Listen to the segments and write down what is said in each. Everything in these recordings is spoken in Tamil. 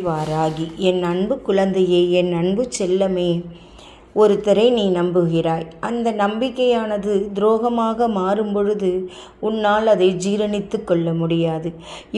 வாராகி, என் அன்பு குழந்தையே, என் அன்பு செல்லமே, ஒருத்தரை நீ நம்புகிறாய். அந்த நம்பிக்கையானது துரோகமாக மாறும் பொழுது உன்னால் அதை ஜீரணித்து கொள்ள முடியாது.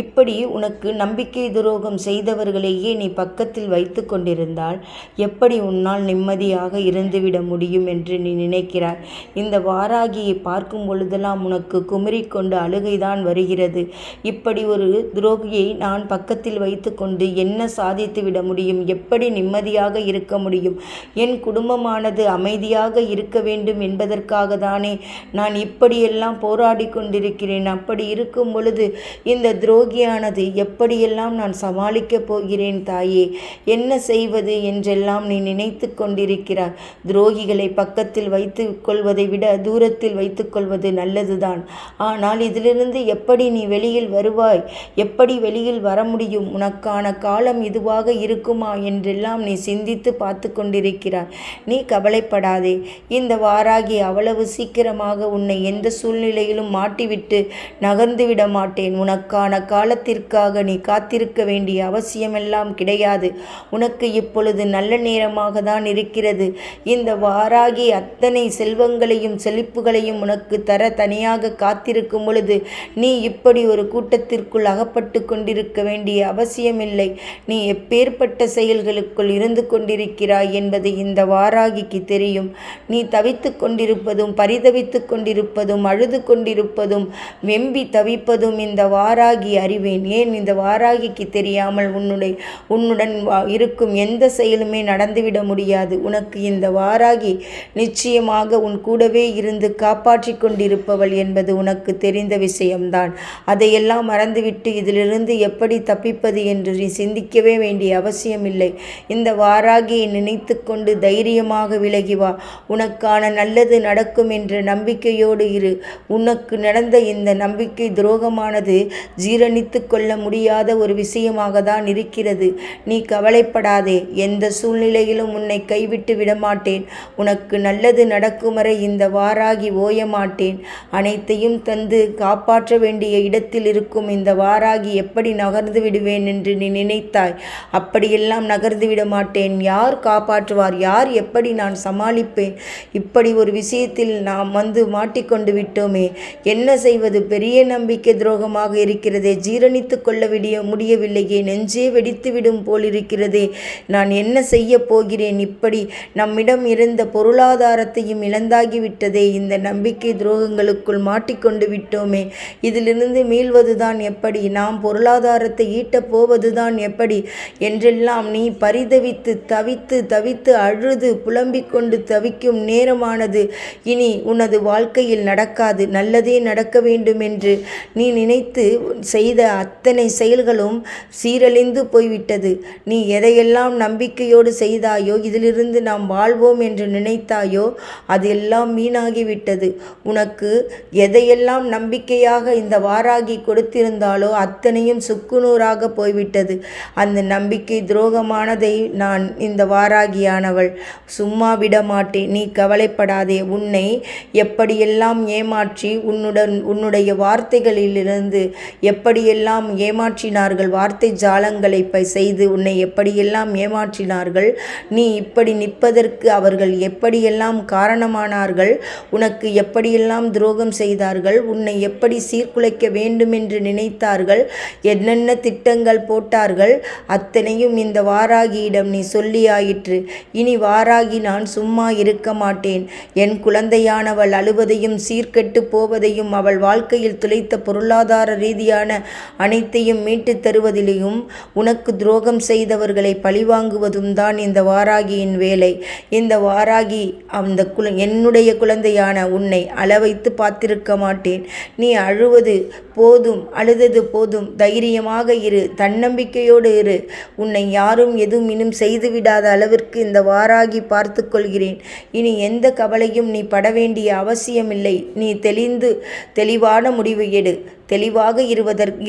இப்படி உனக்கு நம்பிக்கை துரோகம் செய்தவர்களையே நீ பக்கத்தில் வைத்து கொண்டிருந்தால் எப்படி உன்னால் நிம்மதியாக இருந்துவிட முடியும் என்று நீ நினைக்கிறாய். இந்த வாராகியை பார்க்கும் பொழுதெல்லாம் உனக்கு குமரிக்கொண்டு அழுகைதான் வருகிறது. இப்படி ஒரு துரோகியை நான் பக்கத்தில் வைத்து கொண்டு என்ன சாதித்து விட முடியும்? எப்படி நிம்மதியாக இருக்க முடியும்? என் குடும்பம் அமைதியாக இருக்க வேண்டும் என்பதற்காக தானே நான் இப்படியெல்லாம் போராடி கொண்டிருக்கிறேன். அப்படி இருக்கும் பொழுது இந்த துரோகியானது எப்படியெல்லாம் நான் சமாளிக்கப் போகிறேன் தாயே? என்ன செய்வது என்றெல்லாம் நீ நினைத்து கொண்டிருக்கிறாய். துரோகிகளை பக்கத்தில் வைத்து கொள்வதை விட தூரத்தில் வைத்து கொள்வது நல்லதுதான். ஆனால் இதிலிருந்து எப்படி நீ வெளியில் வருவாய்? எப்படி வெளியில் வர முடியும்? உனக்கான காலம் இதுவாக இருக்குமா என்றெல்லாம் நீ சிந்தித்து பார்த்து கொண்டிருக்கிறாய். நீ கவலைப்படாதே. இந்த வாராகி அவ்வளவு சீக்கிரமாக உன்னை எந்த சூழ்நிலையிலும் மாட்டிவிட்டு நகர்ந்து விட மாட்டேன். உனக்கான காலத்திற்காக நீ காத்திருக்க வேண்டிய அவசியமெல்லாம் கிடையாது. உனக்கு இப்பொழுது நல்ல நேரமாக தான் இருக்கிறது. இந்த வாராகி அத்தனை செல்வங்களையும் செழிப்புகளையும் உனக்கு தர தனியாக காத்திருக்கும் பொழுது நீ இப்படி ஒரு கூட்டத்திற்குள் அகப்பட்டு கொண்டிருக்க வேண்டிய அவசியமில்லை. நீ எப்பேற்பட்ட செயல்களுக்குள் இருந்து கொண்டிருக்கிறாய் என்பது இந்த வாராகிக்கு தெரியும். நீ தவித்து கொண்டிருப்பதும் பரிதவித்து கொண்டிருப்பதும் அழுது கொண்டிருப்பதும் வெம்பி தவிப்பதும் இந்த வாராகி அறிவேன். ஏன் இந்த வாராகிக்கு தெரியாமல் உன்னுடன் இருக்கும் எந்த செயலுமே நடந்துவிட முடியாது. உனக்கு இந்த வாராகி நிச்சயமாக உன் கூடவே இருந்து காப்பாற்றி கொண்டிருப்பவள் என்பது உனக்கு தெரிந்த விஷயம்தான். அதையெல்லாம் மறந்துவிட்டு இதிலிருந்து எப்படி தப்பிப்பது என்று நீ சிந்திக்கவே வேண்டிய அவசியமில்லை. இந்த வாராகியை நினைத்து கொண்டு தைரியமாக விலகி வா. உனக்கான நல்லது நடக்கும் என்ற நம்பிக்கையோடு இரு. உனக்கு நடந்த இந்த நம்பிக்கை துரோகமானது ஜீரணித்து கொள்ள முடியாத ஒரு விஷயமாக தான் இருக்கிறது. நீ கவலைப்படாதே. எந்த சூழ்நிலையிலும் உன்னை கைவிட்டு விடமாட்டேன். உனக்கு நல்லது நடக்கும் வரை இந்த வாராகி ஓய மாட்டேன். அனைத்தையும் தந்து காப்பாற்ற வேண்டிய இடத்தில் இருக்கும் இந்த வாராகி எப்படி நகர்ந்து விடுவேன் என்று நீ நினைத்தாய். அப்படியெல்லாம் நகர்ந்து விட மாட்டேன். யார் காப்பாற்றுவார்? யார் எப்படி நான் சமாளிப்பேன்? இப்படி ஒரு விஷயத்தில் நாம் மாட்டிக்கொண்டு விட்டோமே, என்ன செய்வது? பெரிய நம்பிக்கை துரோகமாக இருக்கிறதே, ஜீரணித்து கொள்ள முடியவில்லையே, நெஞ்சே வெடித்துவிடும் போலிருக்கிறதே, நான் என்ன செய்ய போகிறேன்? இப்படி நம்மிடம் இருந்த பொருளாதாரத்தையும் இழந்தாகிவிட்டதே, இந்த நம்பிக்கை துரோகங்களுக்குள் மாட்டிக்கொண்டு விட்டோமே, இதிலிருந்து மீள்வதுதான் எப்படி? நாம் பொருளாதாரத்தை ஈட்டப் போவதுதான் எப்படி என்றெல்லாம் நீ பரிதவித்து தவித்து தவித்து அழுது புலம்பிக் கொண்டு தவிக்கும் நேரமானது இனி உனது வாழ்க்கையில் நடக்காது. நல்லதே நடக்க வேண்டும் என்று நீ நினைத்து செய்த அத்தனை செயல்களும் சீரழிந்து போய்விட்டது. நீ எதையெல்லாம் நம்பிக்கையோடு செய்தாயோ, இதிலிருந்து நாம் வாழ்வோம் என்று நினைத்தாயோ, அது எல்லாம் வீணாகிவிட்டது. உனக்கு எதையெல்லாம் நம்பிக்கையாக இந்த வாராகி கொடுத்திருந்தாலோ அத்தனையும் சுக்குநூறாக போய்விட்டது. அந்த நம்பிக்கை துரோகமானதை நான் இந்த வாராகியானவள் சும்மா விட மாட்டேன். நீ கவலைப்படாதே. உன்னை எப்படியெல்லாம் ஏமாற்றி உன்னுடைய வார்த்தைகளிலிருந்து எப்படியெல்லாம் ஏமாற்றினார்கள், வார்த்தை ஜாலங்களை செய்து உன்னை எப்படியெல்லாம் ஏமாற்றினார்கள், நீ இப்படி நிற்பதற்கு அவர்கள் எப்படியெல்லாம் காரணமானார்கள், உனக்கு எப்படியெல்லாம் துரோகம் செய்தார்கள், உன்னை எப்படி சீர்குலைக்க வேண்டும் என்று நினைத்தார்கள், என்னென்ன திட்டங்கள் போட்டார்கள், அத்தனையும் இந்த வாராகியிடம் நீ சொல்லியாயிற்று. இனி வாராகி நான் சும்மா இருக்க மாட்டேன். என் குழந்தையானவள் அழுவதையும் சீர்கெட்டு போவதையும் அவள் வாழ்க்கையில் துளைத்த பொருளாதார ரீதியான அனைத்தையும் மீட்டு தருவதிலையும் உனக்கு துரோகம் செய்தவர்களை பழிவாங்குவதும் தான் இந்த வாராகியின் வேலை. இந்த வாராகி என்னுடைய குழந்தையான உன்னை அளவைத்து பார்த்திருக்க மாட்டேன். நீ அழுவது போதும், அழுதது போதும். தைரியமாக இரு, தன்னம்பிக்கையோடு இரு. உன்னை யாரும் எதுவும் இன்னும் செய்துவிடாத அளவிற்கு இந்த வாராகி பார்த்து கொள்கிறேன். இனி எந்த கவலையும் நீ பட வேண்டிய அவசியமில்லை. நீ தெளிவான முடிவு எடு. தெளிவாக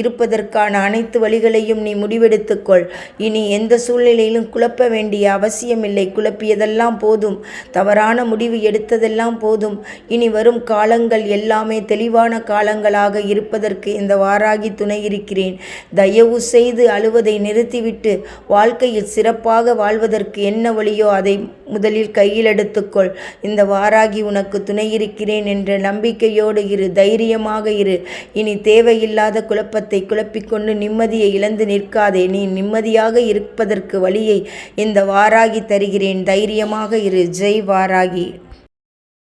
இருப்பதற்கான அனைத்து வழிகளையும் நீ முடிவெடுத்துக்கொள். இனி எந்த சூழ்நிலையிலும் குழப்ப வேண்டிய அவசியமில்லை. குழப்பியதெல்லாம் போதும், தவறான முடிவு எடுத்ததெல்லாம் போதும். இனி வரும் காலங்கள் எல்லாமே தெளிவான காலங்களாக இருப்பதற்கு இந்த வாராகி துணை இருக்கிறேன். தயவு செய்து அழுவதை நிறுத்திவிட்டு வாழ்க்கையில் சிறப்பாக வாழ்வதற்கு என்ன வழியோ அதை முதலில் கையில் எடுத்துக்கொள். இந்த வாராகி உனக்கு துணை இருக்கிறேன் என்ற நம்பிக்கையோடு இரு, தைரியமாக இரு. இனி தேவையில்லாத குழப்பத்தை குழப்பிக்கொண்டு நிம்மதியை இழந்து நிற்காதே. நீ நிம்மதியாக இருப்பதற்கு வழியை இந்த வாராகி தருகிறேன். தைரியமாக இரு. ஜெய் வாராகி.